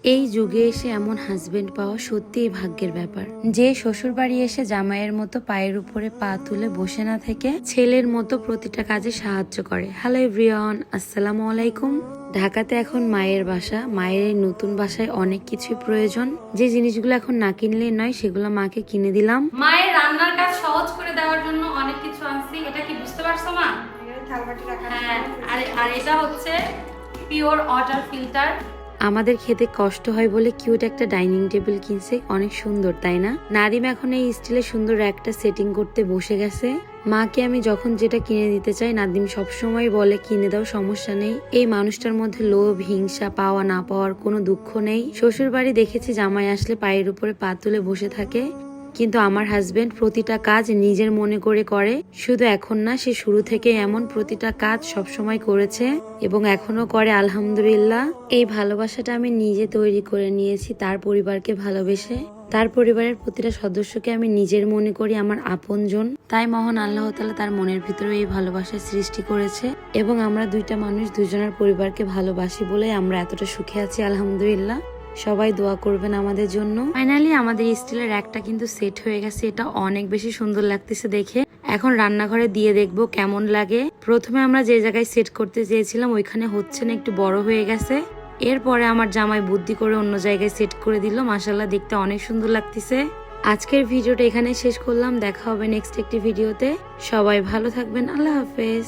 এই যুগে এসে এমন হাজবেন্ড পাওয়া সত্যিই ভাগ্যের ব্যাপার, যে শ্বশুর বাড়ি এসে জামাইয়ের মতো পায়ের উপরে পা তুলে বসে না থেকে ছেলের মতো প্রতিটা কাজে সাহায্য করে। হ্যালো এভরিওয়ান, আসসালামু আলাইকুম। ঢাকাতে এখন মায়ের বাসা, মায়ের এই নতুন বাসায় অনেক কিছুই প্রয়োজন। যে জিনিসগুলো এখন না কিনলে নয় সেগুলো মাকে কিনে দিলাম। মায়ের রান্নার কাজ সহজ করে দেওয়ার জন্য অনেক কিছু আনছি। এটা কি বুঝতে পারছো মা? হ্যাঁ, আর এটা হচ্ছে পিওর ওয়াটার ফিল্টার। আমাদের খেতে কষ্ট হয় বলে কিউট একটা ডাইনিং টেবিল কিনছে, অনেক সুন্দর তাই না? নাদিম এখন এই স্টিলের সুন্দর একটা সেটিং করতে বসে গেছে। মাকে আমি যখন যেটা কিনে দিতে চাই নাদিম সবসময় বলে কিনে দাও, সমস্যা নেই। এই মানুষটার মধ্যে লোভ, হিংসা, পাওয়া না পাওয়ার কোনো দুঃখ নেই। শ্বশুর বাড়ি দেখেছি জামাই আসলে পায়ের উপরে পা তুলে বসে থাকে, কিন্তু আমার হাজবেন্ড প্রতিটা কাজ নিজের মনে করে করে। শুধু এখন না, সে শুরু থেকে এমন প্রতিটা কাজ সবসময় করেছে এবং এখনো করে, আলহামদুলিল্লাহ। এই ভালোবাসাটা আমি নিজে তৈরি করে নিয়েছি তার পরিবারকে ভালোবেসে। তার পরিবারের প্রতিটা সদস্যকে আমি নিজের মনে করি আমার আপনজন। তাই মহান আল্লাহ তাআলা তার মনের ভিতরে এই ভালোবাসার সৃষ্টি করেছে এবং আমরা দুইটা মানুষ দুজনের পরিবারকে ভালোবাসি বলে আমরা এতটা সুখে আছি, আলহামদুলিল্লাহ। সবাই দোয়া করবেন আমাদের জন্য। ফাইনালি আমাদের স্টিলের একটা কিন্তু সেট হয়ে গেছে, এটা অনেক বেশি সুন্দর লাগতেছে দেখে। এখন রান্নাঘরে দিয়ে দেখবো কেমন লাগে। প্রথমে আমরা যে জায়গায় সেট করতে চেয়েছিলাম ওইখানে হচ্ছে না, একটু বড় হয়ে গেছে। এরপরে আমার জামাই বুদ্ধি করে অন্য জায়গায় সেট করে দিল। মাশাআল্লাহ, দেখতে অনেক সুন্দর লাগতেছে। আজকের ভিডিওটা এখানে শেষ করলাম, দেখা হবে নেক্সট একটি ভিডিওতে। সবাই ভালো থাকবেন, আল্লাহ হাফেজ।